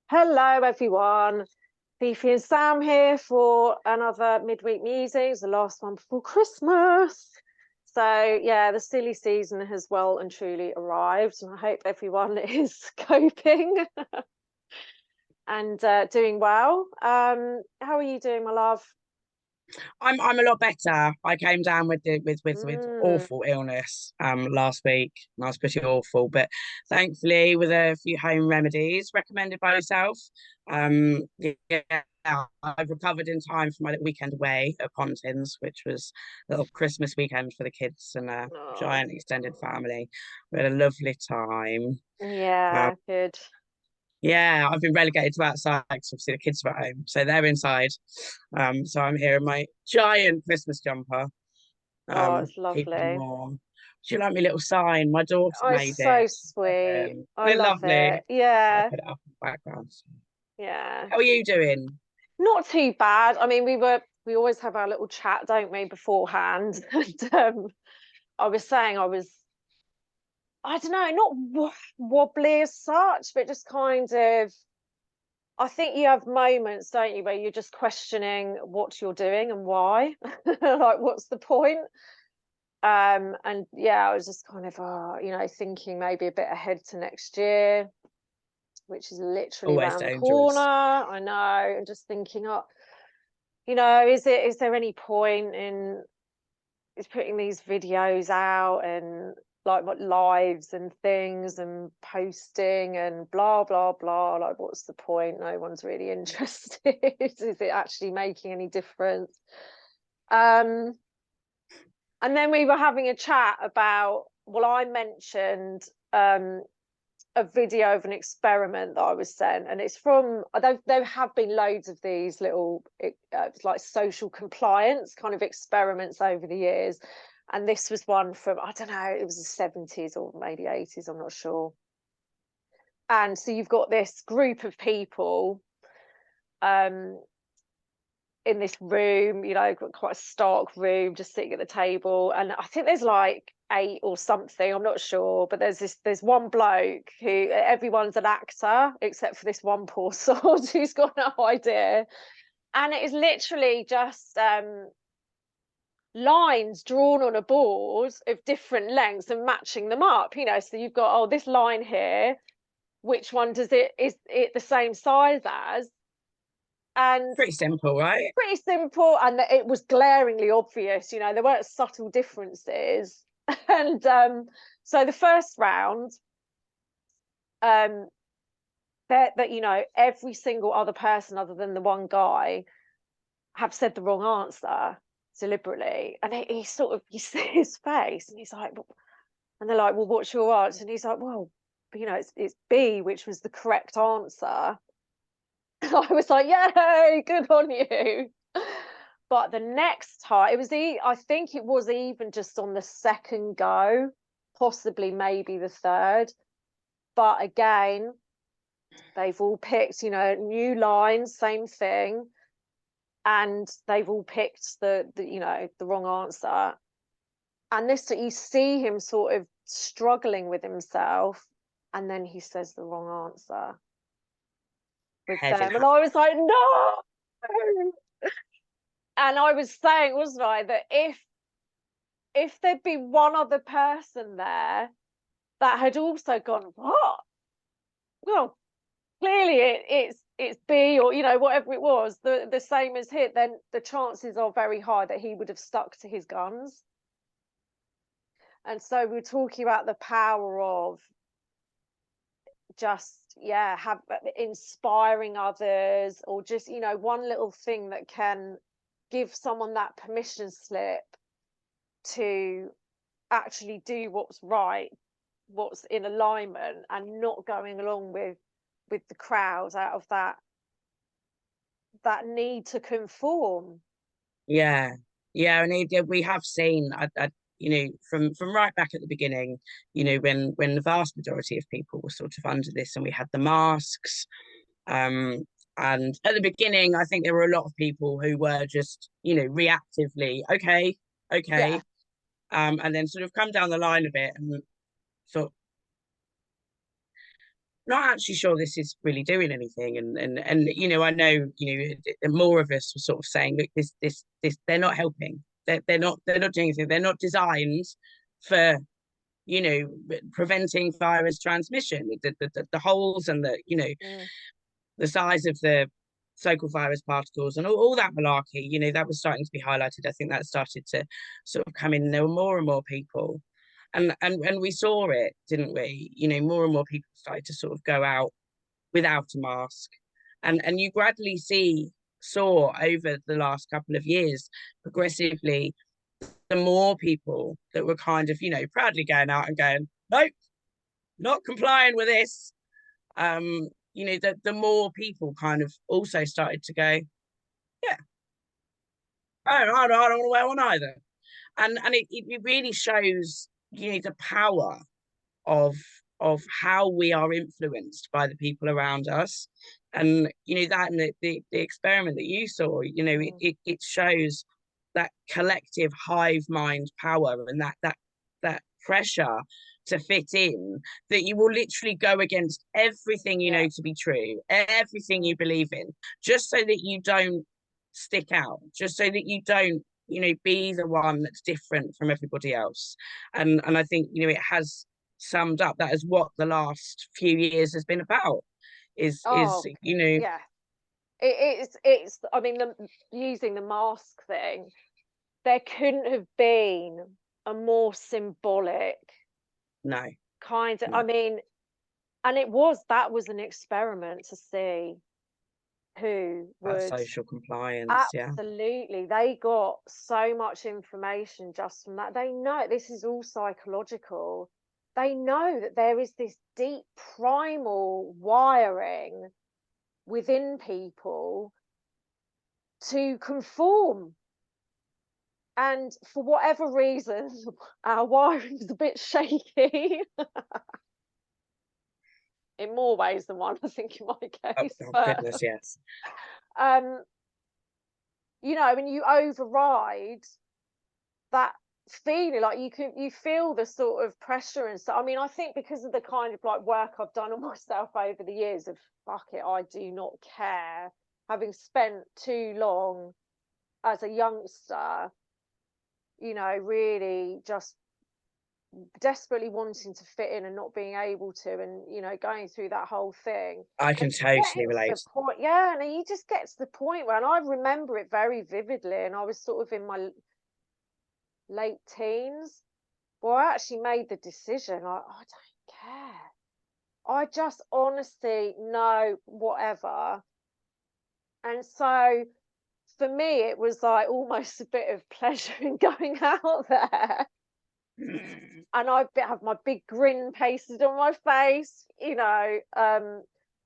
Hello, everyone. FiFi and Sam here for another Midweek Musings, the last one before Christmas. So, yeah, the silly season has well and truly arrived, and I hope everyone is coping and doing well. How are you doing, my love? I'm a lot better. I came down with Mm, awful illness last week, and I was pretty awful. But thankfully, with a few home remedies recommended by yourself, yeah, I've recovered in time for my little weekend away at Pontins, which was a little Christmas weekend for the kids and a oh, giant extended family. We had a lovely time. Um, yeah, good. yeah, I've been relegated to outside because obviously the kids are at home, so they're inside. So I'm here in my giant Christmas jumper, Oh, it's keeping lovely. warm. Do you like my little sign? My daughter Oh, it's made it. so sweet. I They're love lovely. it. I'll Yeah, put it up in the background. yeah. How are you doing? Not too bad. I mean, we always have our little chat, don't we, beforehand? And I was saying I don't know, not wobbly as such, but just kind of. I think you have moments, don't you, where you're just questioning what you're doing and why, like what's the point? And yeah, I was just kind of, thinking maybe a bit ahead to next year, which is literally Always around the corner. dangerous. I know, and just thinking, oh, is there any point in is putting these videos out and like what lives and things and posting and blah blah blah, like what's the point? No one's really interested. Is it actually making any difference? um and then we were having a chat about, well, I mentioned a video of an experiment that I was sent, and it's from there have been loads of these little like social compliance kind of experiments over the years, and this was one from, I don't know, it was the 70s or maybe 80s, I'm not sure. And so you've got this group of people um in this room, quite a stark room, just sitting at the table. And I think there's like eight or something, I'm not sure. But there's one bloke who everyone's an actor except for this one poor sod who's got no idea. And it is literally just lines drawn on a board of different lengths and matching them up. So you've got, oh, this line here, which one is it the same size as? And Pretty simple, right? pretty simple, and it was glaringly obvious. There weren't subtle differences. And so the first round, um that every single other person other than the one guy have said the wrong answer deliberately. And he sort of, you see his face, and he's like, and they're like, well, what's your answer? And he's like, well, it's B, which was the correct answer. I was like, yay, good on you. But the next time, I think it was even just on the second go, possibly maybe the third. But again, they've all picked, new lines, same thing. And they've all picked the wrong answer. And this, you see him sort of struggling with himself. And then he says the wrong answer with Heaven. them. And I was like, no. And I was saying, wasn't I, that if there'd be one other person there that had also gone, what? Well, clearly it's B, or whatever it was, the same as him, then the chances are very high that he would have stuck to his guns. And so we're talking about the power of just, yeah, have inspiring others, or just one little thing that can give someone that permission slip to actually do what's right, what's in alignment, and not going along with the crowd out of that need to conform. Yeah, yeah, and we have seen, from right back at the beginning, when the vast majority of people were sort of under this, and we had the masks. Um, and at the beginning, I think there were a lot of people who were just, reactively, okay, Yeah, okay, and then sort of come down the line a bit and sort not actually sure this is really doing anything. And I know, more of us were sort of saying, look, this they're not helping. They're not doing anything. They're not designed for, preventing virus transmission. The holes and Mm, the size of the so-called virus particles and all that malarkey, that was starting to be highlighted. I think that started to sort of come in. There were more and more people, and we saw it, didn't we? More and more people started to sort of go out without a mask, and you gradually saw over the last couple of years, progressively, the more people that were kind of, proudly going out and going, nope, not complying with this. The more people kind of also started to go, yeah, I don't want to wear one either. And it really shows, the power of how we are influenced by the people around us. And that, and the experiment that you saw, mm, it shows that collective hive mind power, and that pressure to fit in, that you will literally go against everything you yeah. know to be true, everything Mm, you believe in, just so that you don't stick out, just so that you don't, be the one that's different from everybody else. And I think, it has summed up that as what the last few years has been about, is oh, yeah. It's I mean, using the mask thing, there couldn't have been a more symbolic no, kind of, no, I mean, and that was an experiment to see who that would. social compliance, yeah. Absolutely. They got so much information just from that. They know this is all psychological. They know that there is this deep primal wiring within people to conform. And for whatever reason, our wiring is a bit shaky in more ways than one, I think, in my Oh, case. oh But goodness, yes. um, when you override that feeling, like you feel the sort of pressure and stuff. I mean, I think because of the kind of like work I've done on myself over the years of fuck it, I do not care, having spent too long as a youngster, really just desperately wanting to fit in and not being able to, and going through that whole thing. I And can totally getting to the relate. point, yeah, and you just get to the point where, and I remember it very vividly, and I was sort of in my late teens. Well, I actually made the decision. I don't care. I just honestly know whatever. And so for me, it was like almost a bit of pleasure in going out there. And I have my big grin pasted on my face.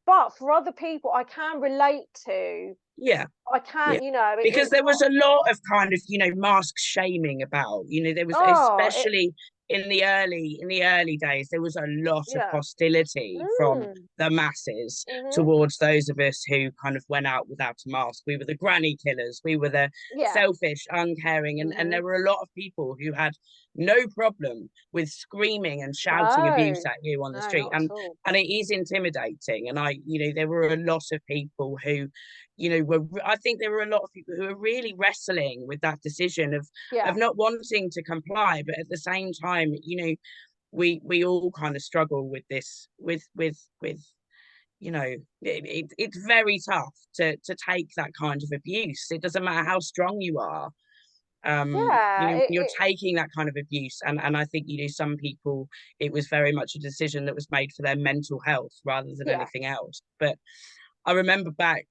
But for other people, I can relate to. Yeah. I Yeah, can't, because it's there was not. a lot of kind of, mask shaming about, there was, Oh, especially in the early days, there was a lot of yeah. hostility from Mm, the masses hmm. towards those of us who kind of went out without a mask. We were the granny killers, we were the Yeah. selfish, uncaring, and Hmm. there were a lot of people who had no problem with screaming and shouting abuse No, at you on the no, street. not And at all. and it is intimidating. And there were a lot of people who, I think there were a lot of people who are really wrestling with that decision of Yeah. not wanting to comply, but at the same time, we all kind of struggle with this, with it's very tough to take that kind of abuse. It doesn't matter how strong you are. Yeah, You're taking that kind of abuse, and I think, some people, it was very much a decision that was made for their mental health rather than yeah, anything else. But I remember back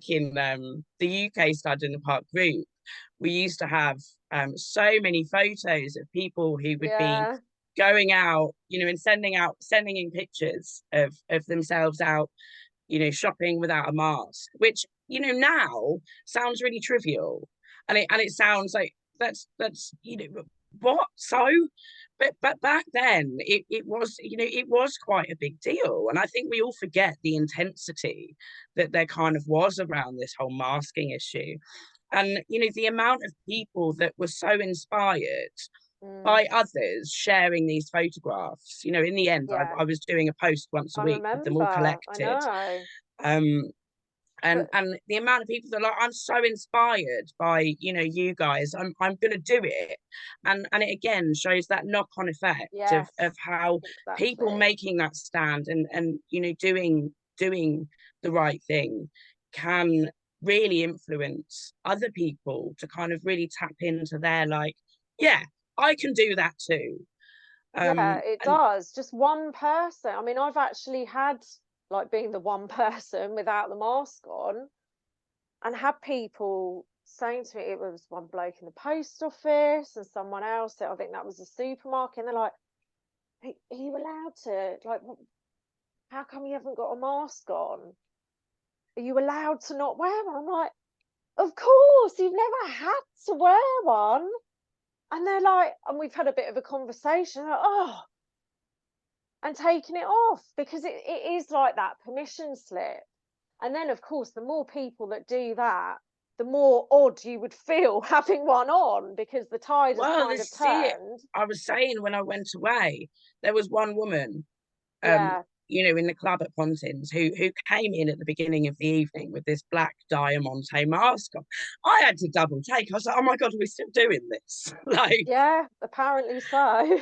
in the UK Stud in the Park group, we used to have so many photos of people who would be yeah. going out, and sending in pictures of themselves out, shopping without a mask, which, now sounds really trivial, and it sounds like that's what so. But back then, it was quite a big deal, and I think we all forget the intensity that there kind of was around this whole masking issue, and the amount of people that were so inspired by others sharing these photographs. You know, in the end, Yeah, I was doing a post once a I week with them all remember. I collected. know. Um, But and the amount of people that are like, I'm so inspired by, you know, you guys, I'm gonna do it. And it again shows that knock-on effect of yes, how people exactly. making that stand and you know, doing the right thing can really influence other people to kind of really tap into their like, yeah, I can do that too. Yeah, it And does. Just one person. I mean, I've actually had, like, being the one person without the mask on, and had people saying to me, it was one bloke in the post office and someone else, I think that was a supermarket, and they're like, are you allowed to, like, how come you haven't got a mask on? Are you allowed to not wear one? I'm like, of course, you've never had to wear one. And they're like, and we've had a bit of a conversation, like, oh, and taking it off, because it is like that permission slip. And then, of course, the more people that do that, the more odd you would feel having one on, because the tide has well, kind of this see it. turned. I was saying when I went away, there was one woman um, Yeah, you know, in the club at Pontins, who came in at the beginning of the evening with this black diamante mask on. I had to double take. I was like, oh my God, are we still doing this? Like, yeah, apparently so.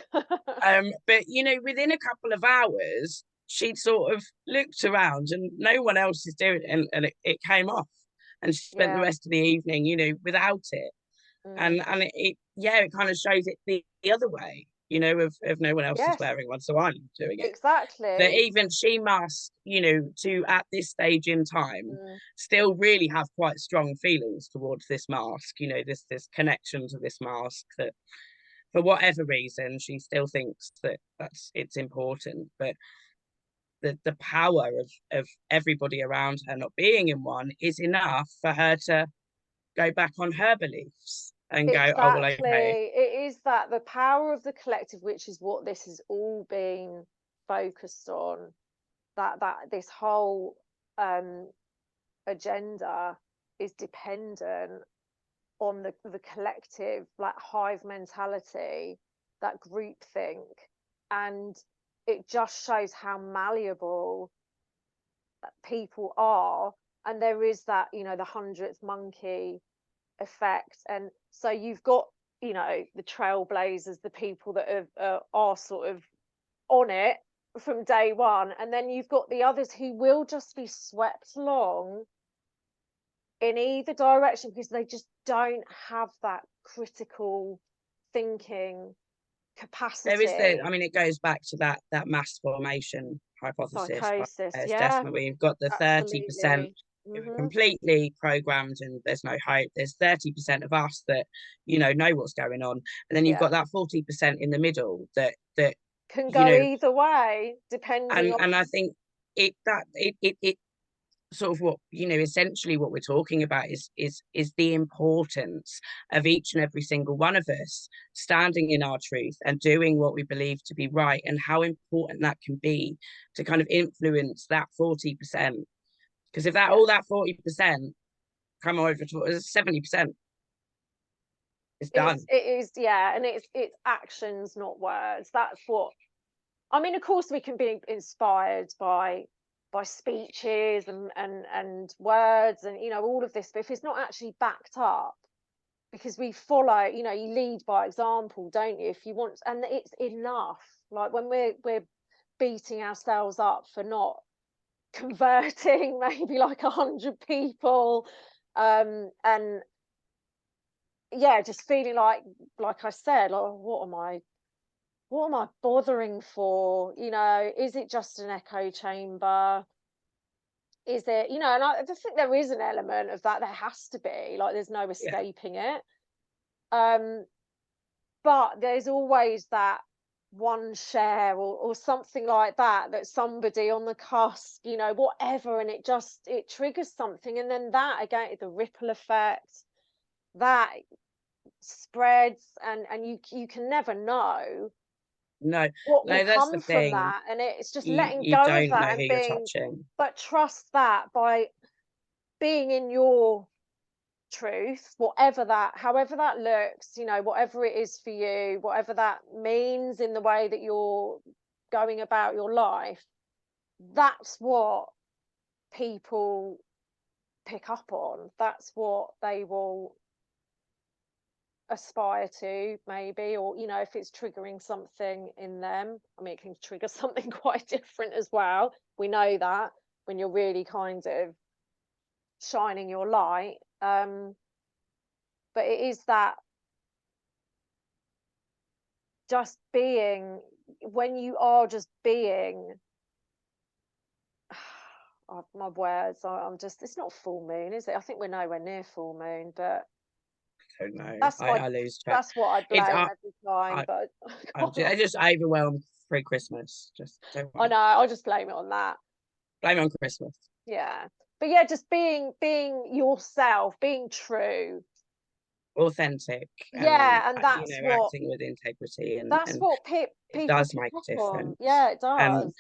but you know, within a couple of hours, she'd sort of looked around and no one else is doing it, and it came off. And she spent the Yeah. rest of the evening, you know, without it. Mm. And it yeah, it kind of shows it the other way, you know, of no one else is Yes, wearing one, so I'm doing it. That exactly. even she must, you know, to at this stage in time, Mm. still really have quite strong feelings towards this mask, you know, this connection to this mask that for whatever reason she still thinks that it's important. But the power of everybody around her not being in one is enough for her to go back on her beliefs and go, oh well, okay, Exactly. It is that the power of the collective, which is what this has all been focused on, that this whole um agenda is dependent on the collective, like, hive mentality, that group think. And it just shows how malleable people are. And there is that, the hundredth monkey effect. And so you've got, the trailblazers, the people that are sort of on it from day one, and then you've got the others who will just be swept along in either direction, because they just don't have that critical thinking there is the, I capacity. mean, it goes back to that mass formation hypothesis by Psychosis, yeah, Stessmer. We've got the 30% absolutely. who are Hmm. completely programmed and there's no hope. There's 30% of us that, you know what's going on. And then you've Yeah, got that 40% in the middle that, can you go know, either way depending and I on. think it sort of what, you know, essentially what we're talking about is the importance of each and every single one of us standing in our truth and doing what we believe to be right, and how important that can be to kind of influence that 40%. Because if that Yeah, all that 40% come over to 70%, it's done. it is, yeah. And it's actions, not words. That's what, I mean. Of course we can be inspired by speeches and words, and all of this, but if it's not actually backed up, because we follow, you lead by example, don't you? If you want, and it's enough. Like, when we're beating ourselves up for not converting maybe like 100 people, and yeah, just feeling like I said, like, what am I bothering for? Is it just an echo chamber? Is it, and I just think there is an element of that. There has to be, like, there's no Yeah, escaping it. um but there's always that one share, or something like that, that somebody on the cusp, whatever, and it triggers something, and then that again, the ripple effect, that spreads, and you can never know no, what will no, that's the come from thing. that. And it's just letting You go of don't that know who and you're being, touching. but trust that by being in your truth, whatever that, however that looks, you know, whatever it is for you, whatever that means in the way that you're going about your life, that's what people pick up on. That's what they will aspire to, maybe, or, you know, if it's triggering something in them. I mean, it can trigger something quite different as well. We know that when you're really kind of shining your light. But it is that just being, when you are just being, oh, my words, I'm just, it's not full moon, is it? I think we're nowhere near full moon, but I don't know. that's I lose track. that's what I It's blame every time. I, But I just overwhelmed pre-Christmas. Just don't I worry. know, I'll just blame it on that. Blame it on Christmas. Yeah, but yeah, just being yourself, being true. Authentic, and Yeah, and you know, acting with integrity, that's and what it people does pick make up a on. difference. Yeah, it does.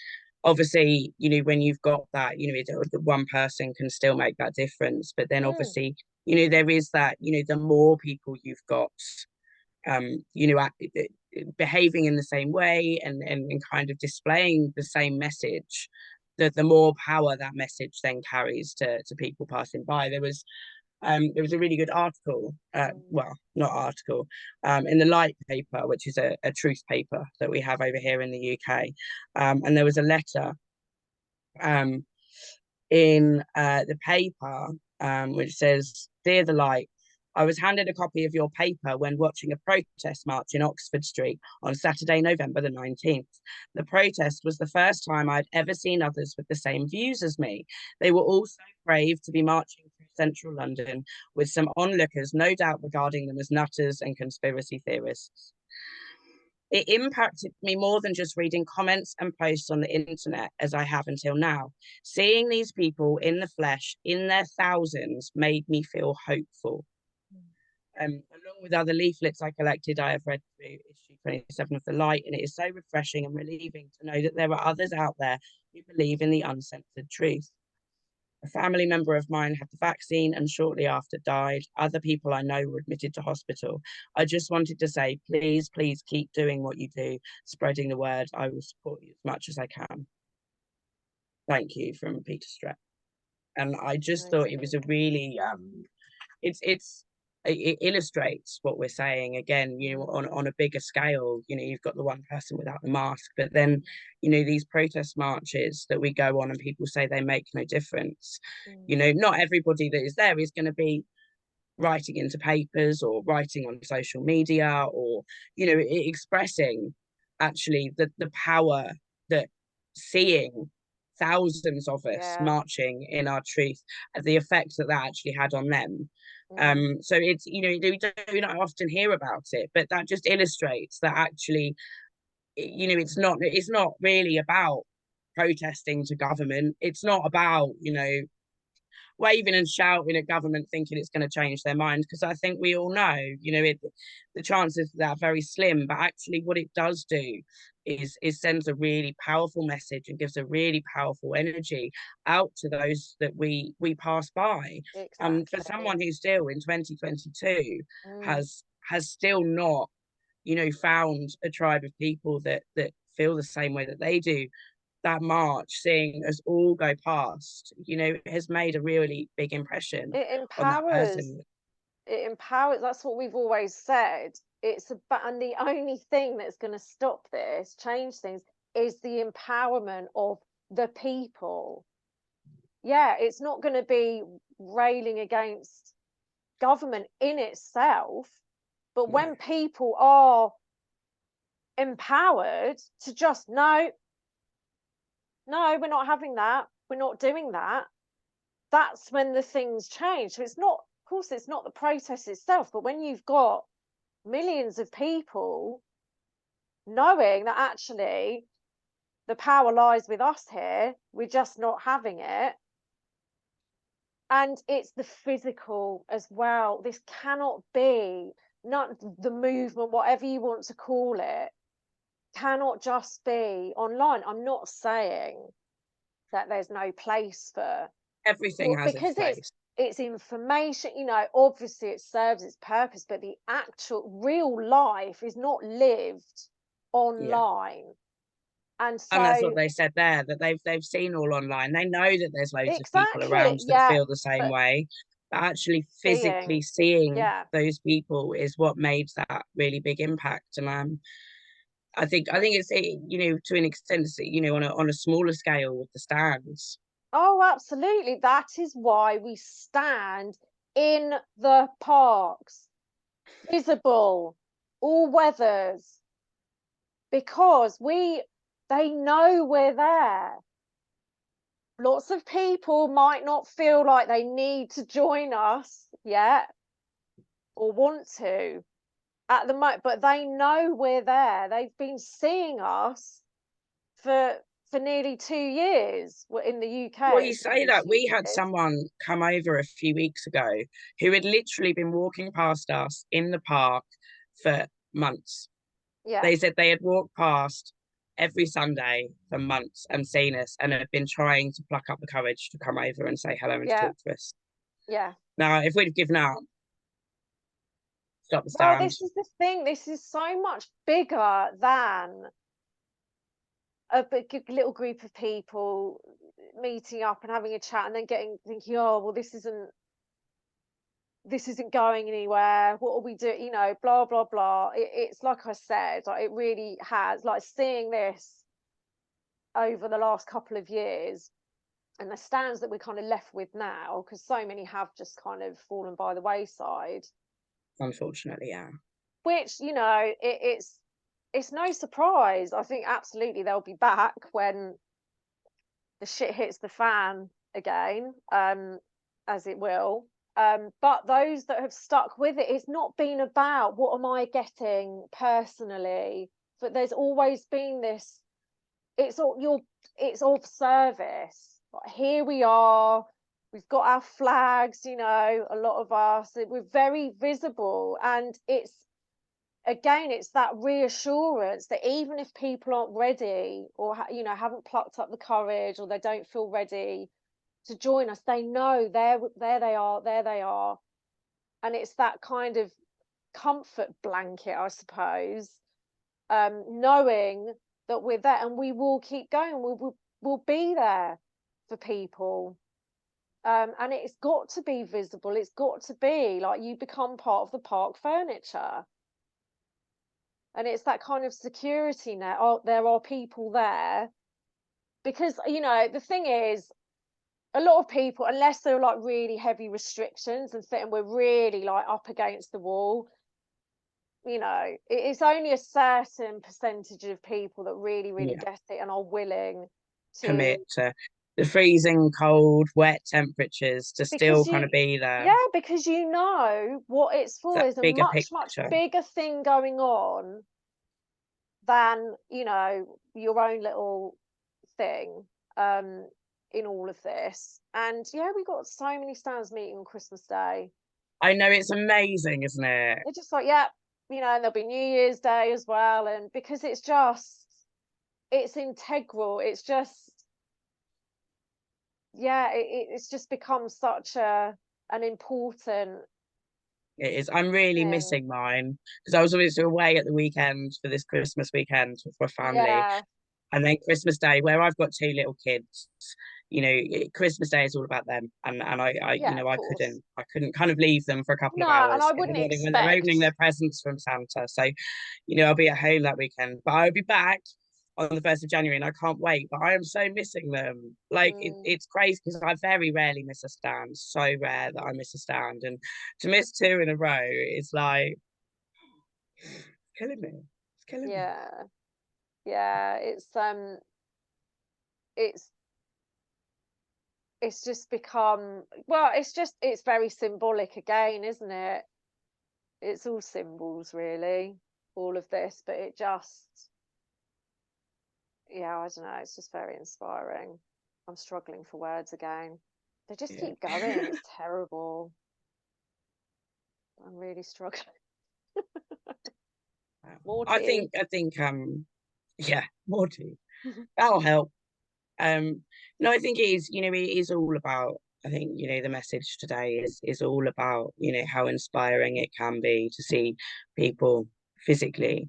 Obviously, you know, when you've got that, you know, the one person can still make that difference, but then Mm, obviously, you know, there is that, you know, the more people you've got, you know, behaving in the same way, and kind of displaying the same message, the more power that message then carries to people passing by. There was a really good article, mm, well, not article, in the Light paper, which is a truth paper that we have over here in the UK. And there was a letter um, in the paper, which says, "Dear the Light, I was handed a copy of your paper when watching a protest march in Oxford Street on Saturday, November the 19th. The protest was the first time I'd ever seen others with the same views as me. They were all so brave to be marching through central London, with some onlookers no doubt regarding them as nutters and conspiracy theorists. It impacted me more than just reading comments and posts on the internet as I have until now. Seeing these people in the flesh, in their thousands, made me feel hopeful. Along with other leaflets I collected, I have read through issue 27 of The Light, and it is so refreshing and relieving to know that there are others out there who believe in the uncensored truth. A family member of mine had the vaccine and shortly after died. Other people I know were admitted to hospital. I just wanted to say, please, please keep doing what you do, spreading the word. I will support you as much as I can. Thank you," from Peter Strett. And I just thought it was amazing. a really it illustrates what we're saying again, you know, on a bigger scale. You know, you've got the one person without the mask, but then, you know, these protest marches that we go on and people say they make no difference. You know, not everybody that is there is going to be writing into papers or writing on social media, or, you know, expressing actually the power that seeing thousands of us Yeah. marching in our truth, the effect that that actually had on them. Mm, So it's, you know, we don't often hear about it, but that just illustrates that actually, you know, it's not really about protesting to government. It's not about, you know, waving and shouting at government thinking it's going to change their mind, because I think we all know, you know, the chances of that are very slim. But actually what it does do is sends a really powerful message and gives a really powerful energy out to those that we pass by. And for exactly. someone who still in 2022 Mm. has still not, you know, found a tribe of people that feel the same way that they do, that march, seeing us all go past, you know, has made a really big impression It on that empowers. person. It empowers. That's what we've always said. It's about, and the only thing that's going to stop this, change things, is the empowerment of the people. Yeah, it's not going to be railing against government in itself, but No, when people are empowered to just, no, no, we're not having that, we're not doing that, that's when the things change. So it's not, of course, it's not the protest itself, but when you've got millions of people knowing that actually the power lies with us here, we're just not having it. And it's the physical as well. This cannot be, not the movement, whatever you want to call it, cannot just be online. I'm not saying that there's no place for, everything has its because place. it's information, you know, obviously it serves its purpose, but the actual real life is not lived Yeah. online. And And that's so what they said there, that they've seen all online. They know that there's loads of people exactly, around that yeah, feel the same but way, but actually physically seeing, seeing yeah. those people is what made that really big impact. And I think it's, you know, to an extent, you know, on a smaller scale with the stands. Oh, absolutely. That is why we stand in the parks, visible, all weathers, because they know we're there. Lots of people might not feel like they need to join us yet or want to at the moment, but they know we're there. They've been seeing us for nearly 2 years. Well, in the Well, UK, you it's going to say be that, two we had years. someone come over a few weeks ago who had literally been walking past us in the park for months. Yeah, They said they had walked past every Sunday for months and seen us and had been trying to pluck up the courage to come over and say hello and to yeah, talk to us. yeah. Now, if we'd have given up, stop the Well, stand. this is the thing. This is so much bigger than a big little group of people meeting up and having a chat and then thinking, oh, well, this isn't going anywhere. What are we doing? You know, blah blah blah. It's like I said, like it really has. Like seeing this over the last couple of years, and the stands that we're kind of left with now, because so many have just kind of fallen by the wayside. Unfortunately, yeah. Which, you know, it's no surprise. I think absolutely they'll be back when the shit hits the fan again, as it will. But those that have stuck with it, it's not been about what am I getting personally, but there's always been this. It's of service. Like, here we are. We've got our flags. You know, a lot of us. We're very visible, and it's that reassurance that even if people aren't ready or you know haven't plucked up the courage or they don't feel ready to join us, they know there they are, and it's that kind of comfort blanket, I suppose, knowing that we're there and we will keep going. We'll be there for people, and it's got to be visible. It's got to be like you become part of the park furniture. And it's that kind of security net. Oh, there are people there. Because, you know, the thing is, a lot of people, unless they're like really heavy restrictions and we're really like up against the wall, you know, it's only a certain percentage of people that really, really Yeah. get it and are willing to, Commit to the freezing cold, wet temperatures to still because kind of be there. yeah, because you know what it's for. That There's a bigger much, much picture. bigger thing going on than, you know, your own little thing, in all of this. And yeah, we got so many stands meeting on Christmas Day. I know, it's amazing, isn't it? They're just like, yeah, you know, and there'll be New Year's Day as well. And because it's integral. It's just, yeah, it's just become such an important It is. I'm really thing. missing mine because I was obviously away at the weekend for this Christmas weekend with my family. Yeah, And then Christmas Day, where I've got two little kids, you know, Christmas Day is all about them. And you yeah, of know, course. I couldn't kind of leave them for a couple No, of and I hours in the wouldn't morning when they're expect. opening their presents from Santa. So, you know, I'll be at home that weekend, but I'll be back on the 1st of January and I can't wait. But I am so missing them. Like Mm, it's crazy because I very rarely miss a stand. So rare that I miss a stand. And to miss two in a row is like it's killing me. It's killing me. yeah, yeah. It's it's just become, well, it's very symbolic again, isn't it? It's all symbols really, all of this, but it just, yeah, I don't know, it's just very inspiring. I'm struggling for words again. They just Yeah. keep going. It's terrible. I'm really struggling. More tea. I think yeah, more tea. That'll help. No, I think it is, you know, it is all about I think, you know, the message today is all about, you know, how inspiring it can be to see people physically,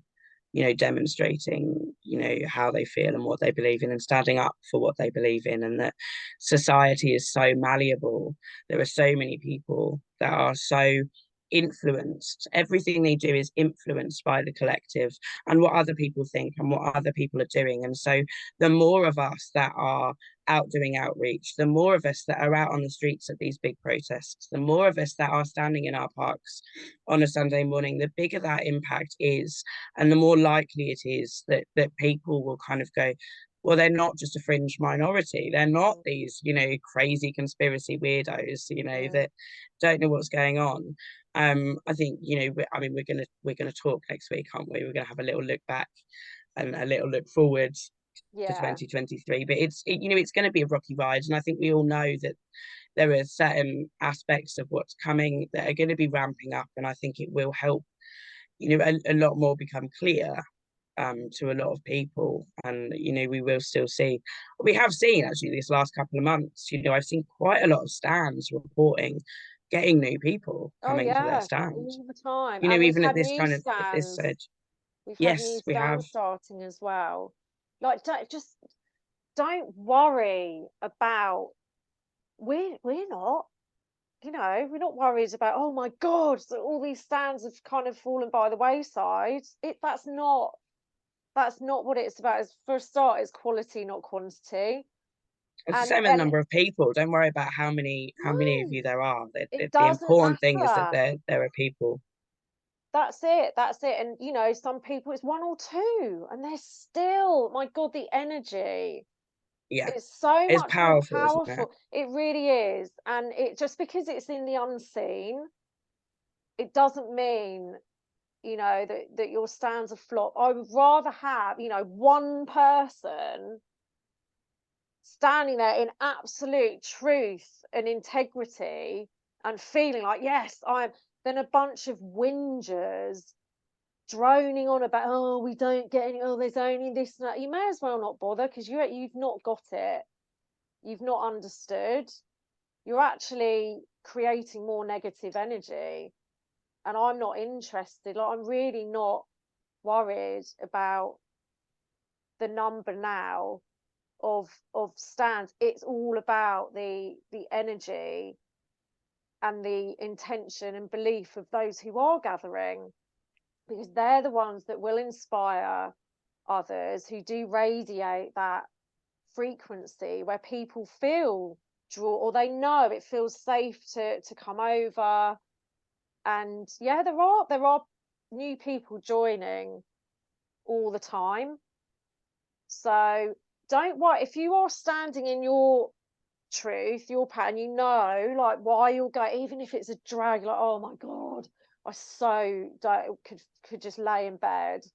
you know, demonstrating, you know, how they feel and what they believe in and standing up for what they believe in, and that society is so malleable. There are so many people that are so influenced. Everything they do is influenced by the collective and what other people think and what other people are doing. And so the more of us that are out doing outreach, the more of us that are out on the streets at these big protests, the more of us that are standing in our parks on a Sunday morning, the bigger that impact is, and the more likely it is that people will kind of go, well, they're not just a fringe minority. They're not these, you know, crazy conspiracy weirdos, you know, that don't know what's going on. I think, you know, I mean, we're gonna talk next week, aren't we? We're gonna have a little look back and a little look forward to 2023. But you know, it's going to be a rocky ride, and I think we all know that there are certain aspects of what's coming that are going to be ramping up, and I think it will help, you know, a lot more become clear to a lot of people. And you know, we have seen actually this last couple of months, you know, I've seen quite a lot of stands reporting getting new people Oh coming to their yeah, stand, all the time. you know, And we've even at had this new kind of at this stands. stage. We've had new Yes, we have. stands starting as well. Like, don't worry about, we're not, you know, we're not worried about, oh my God, so all these stands have kind of fallen by the wayside. That's not what it's about. It's, for a start, it's quality, not quantity. It's the And same with the and number of people. Don't worry about how many of no, you there are. it The doesn't important thing is that matter. there are people. That's it. And you know, some people it's one or two, and they're still, my God, the energy. Yeah, It's so it's much more powerful, isn't it? powerful. It really is. And it just because it's in the unseen, it doesn't mean, you know, that your stands are flop. I would rather have, you know, one person standing there in absolute truth and integrity and feeling like, yes, I'm, than a bunch of whingers droning on about, oh, we don't get any, oh, there's only this and that. You may as well not bother, because you've not got it. You've not understood. You're actually creating more negative energy. And I'm not interested. Like, I'm really not worried about the number now of stands. It's all about the energy and the intention and belief of those who are gathering, because they're the ones that will inspire others, who do radiate that frequency where people feel draw, or they know it feels safe to come over. And yeah, there are new people joining all the time. So don't worry if you are standing in your truth, your pattern, you know, like why you're going, even if it's a drag, like, oh my God, I so don't, could just lay in bed.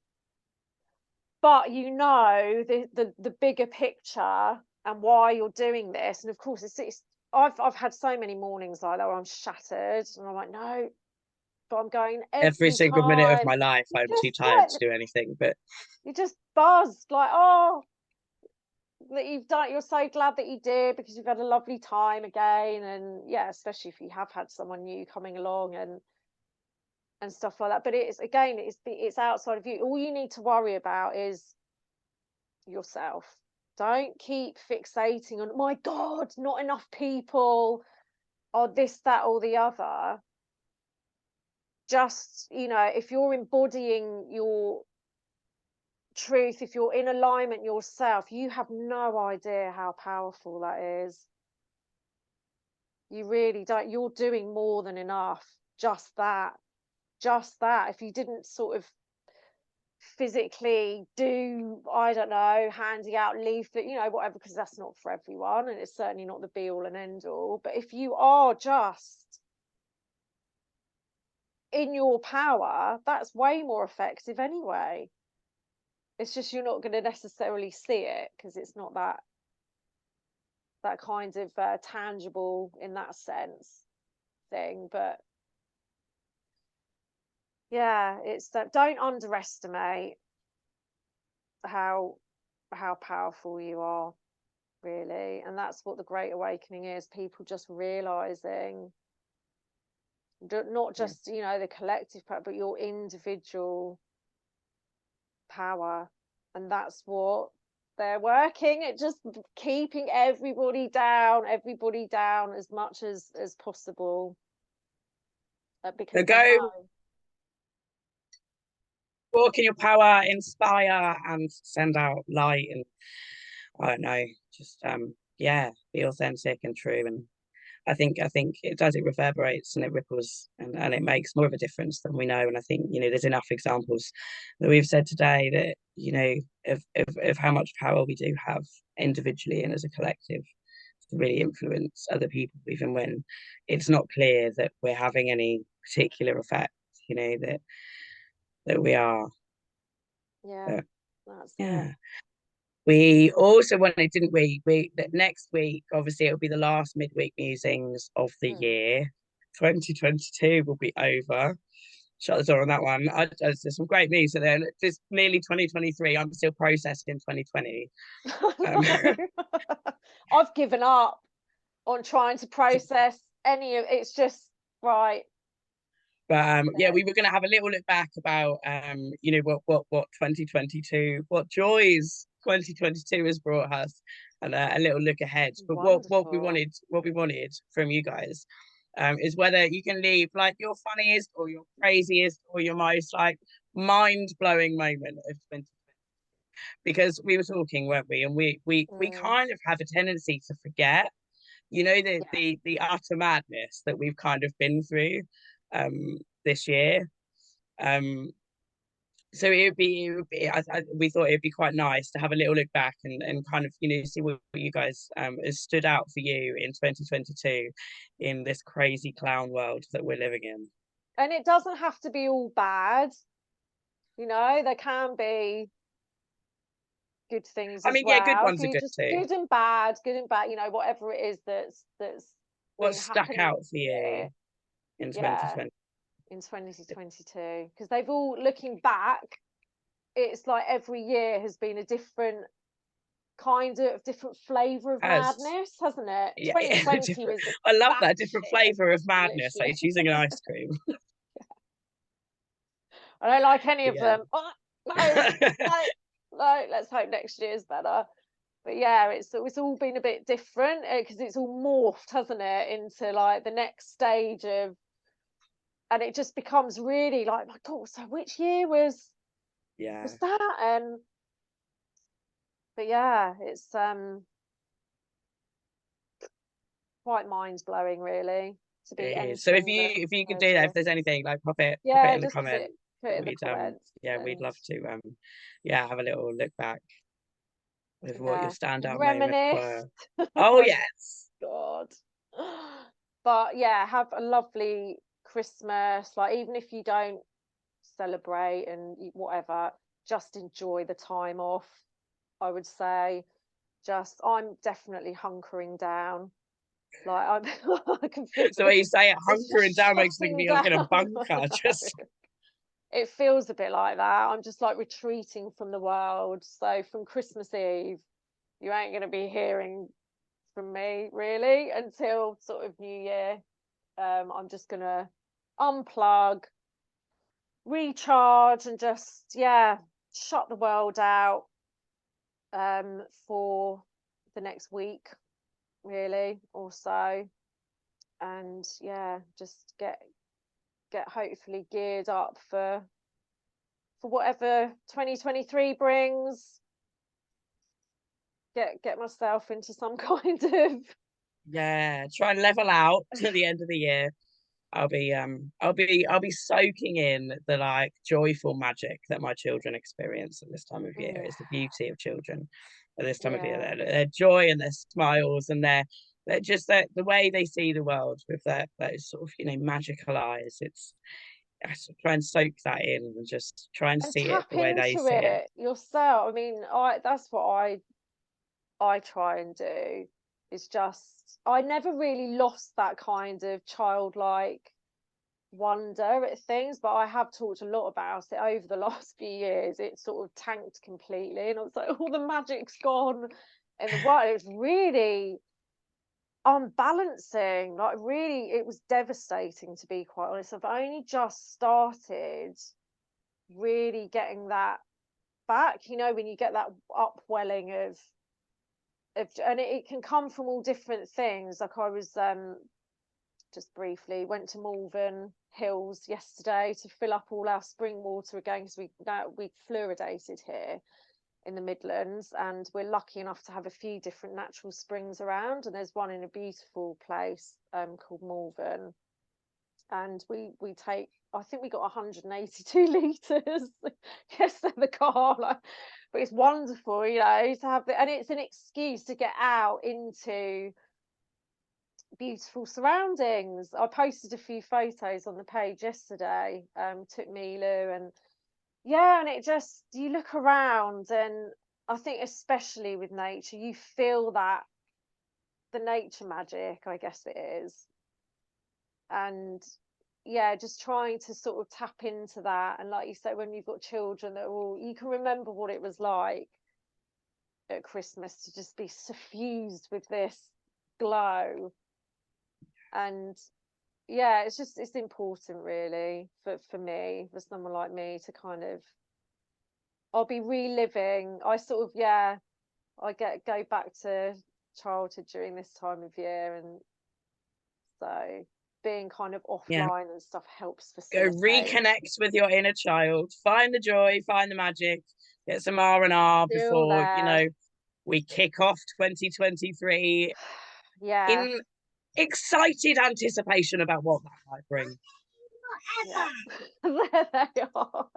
But you know the bigger picture and why you're doing this. And of course it's I've had so many mornings like that where I'm shattered and I'm like, no, but I'm going Every every single minute of time. my life, You I'm too just tired to do anything. But you just buzzed like, oh, that you've done, you're so glad that you did, because you've had a lovely time again. And yeah, especially if you have had someone new coming along and stuff like that. But it's, again, it's outside of you. All you need to worry about is yourself. Don't keep fixating on, my God, not enough people, or this, that, or the other. Just, you know, if you're embodying your truth, if you're in alignment yourself, you have no idea how powerful that is. You really don't. You're doing more than enough. Just that if you didn't sort of physically do, I don't know, handing out leaflet, you know, whatever, because that's not for everyone, and it's certainly not the be all and end all. But if you are just in your power, that's way more effective anyway. It's just you're not going to necessarily see it, because it's not that kind of tangible in that sense thing. But yeah, it's that, don't underestimate how powerful you are, really. And that's what the Great Awakening is, people just realizing not just, you know, the collective power, but your individual power. And that's what they're working at, just keeping everybody down as much as possible, because So they go know. walk in your power, inspire, and send out light. And I don't know, just yeah, be authentic and true. And I think it does, it reverberates and it ripples, and it makes more of a difference than we know. And I think, you know, there's enough examples that we've said today that, you know, of how much power we do have individually and as a collective to really influence other people, even when it's not clear that we're having any particular effect, you know, that we are. Yeah, But that's it. yeah. We also wanted, didn't we? That next week, obviously, it'll be the last midweek musings of the year. 2022 will be over. Shut the door on that one. There's some great news. So then, just nearly 2023. I'm still processing 2020. I've given up on trying to process any of it's just right. But yeah, we were going to have a little look back about you know, what 2022, what joys 2022 has brought us, and a little look ahead. But what we wanted from you guys is whether you can leave like your funniest or your craziest or your most like mind-blowing moment of 2020, because we were talking, weren't we? And we kind of have a tendency to forget, you know, the utter madness that we've kind of been through this year. So we thought it'd be quite nice to have a little look back and kind of, you know, see what you guys has stood out for you in 2022 in this crazy clown world that we're living in. And it doesn't have to be all bad, you know, there can be good things I as mean, yeah, good well. If ones are you good just too. good and bad, you know, whatever it is that's What's been stuck happening out for you here, in yeah, 2020? in 2022, because they've all, looking back, it's like every year has been a different kind of different flavor of As madness, hasn't it? yeah, 2020 different. was I love that different batshit, flavor of madness, like literally. choosing an ice cream. I don't like any of Yeah. them. Oh, no, no, no. Let's hope next year's better. But yeah, it's all been a bit different, because it's all morphed, hasn't it, into like the next stage of, and it just becomes really like, my God, so which year was Yeah, that? And but yeah, it's quite mind blowing, really, to it be is. So entering the if you could do that, if 30th. there's anything, like pop it Yeah, in the just comment. put it in the We'd comments, yeah, we'd and love to yeah, have a little look back with what your yeah, standout moments reminisce. were. Oh yes. God. But yeah, have a lovely Christmas. Like, even if you don't celebrate and whatever, just enjoy the time off, I would say. Just, I'm definitely hunkering down. Like, I can feel So when you say it, it's just hunkering down makes me think shutting you're like in a down. bunker, just It feels a bit like that. I'm just like retreating from the world. So from Christmas Eve, you ain't going to be hearing from me really until sort of New Year. I'm just going to unplug, recharge, and just, yeah, shut the world out for the next week, really, or so. And yeah, just get hopefully geared up for whatever 2023 brings. Get myself into some kind of, yeah, try and level out to the end of the year. I'll be soaking in the like joyful magic that my children experience at this time of year. It's the beauty of children at this time of year. yeah, Their joy and their smiles and they're just the way they see the world with those sort of, you know, magical eyes. It's I try and soak that in and just try and and see it tap the way they into see it. it yourself. I mean, that's what I try and do, is just, I never really lost that kind of childlike wonder at things, but I have talked a lot about it over the last few years. It sort of tanked completely, and I was like, all the magic's gone. in the wild. It was really unbalancing. Like, really, it was devastating, to be quite honest. I've only just started really getting that back, you know, when you get that upwelling of and it can come from all different things. Like, I was just briefly went to Malvern Hills yesterday to fill up all our spring water again, because we fluoridated here in the Midlands, and we're lucky enough to have a few different natural springs around, and there's one in a beautiful place called Malvern, and we take, I think we got 182 litres yesterday in the car, like, but it's wonderful, you know, to have and it's an excuse to get out into beautiful surroundings. I posted a few photos on the page yesterday, took Milu, and yeah, and it just, you look around, and I think especially with nature, you feel that, the nature magic, I guess it is. And yeah, just trying to sort of tap into that. And like you say, when you've got children that are all, you can remember what it was like at Christmas to just be suffused with this glow. And yeah, it's important, really, for me, for someone like me, to kind of, I'll be reliving, I sort of, yeah, I go back to childhood during this time of year, and so being kind of Yeah. offline and stuff helps Go facilitate. reconnect with your inner child, find the joy, find the magic, get some R&R Still before, you there. know, we kick off 2023 Yeah, in excited anticipation about what that might bring. yeah. There they are.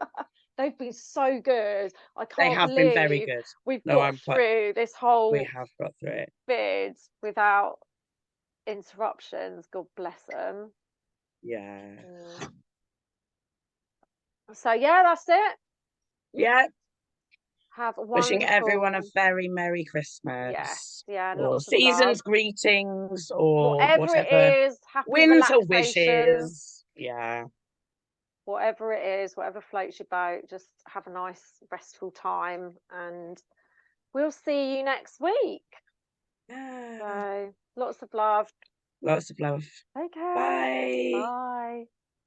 They've been so good. I They can't have been very believe good. we've No, got I'm quite, through this we whole have got through it. bid without interruptions. God bless them. Yeah. So yeah, that's it. Yeah. Have a Wishing everyone a wonderful, very Merry yes, Christmas, yeah, or lots of love. season's greetings, or Whatever it whatever is, happy winter relaxation. wishes. Yeah. Whatever it is, whatever floats your boat, just have a nice, restful time, and we'll see you next week. Yeah. So, lots of love. Lots of love. Take care. Bye. Bye.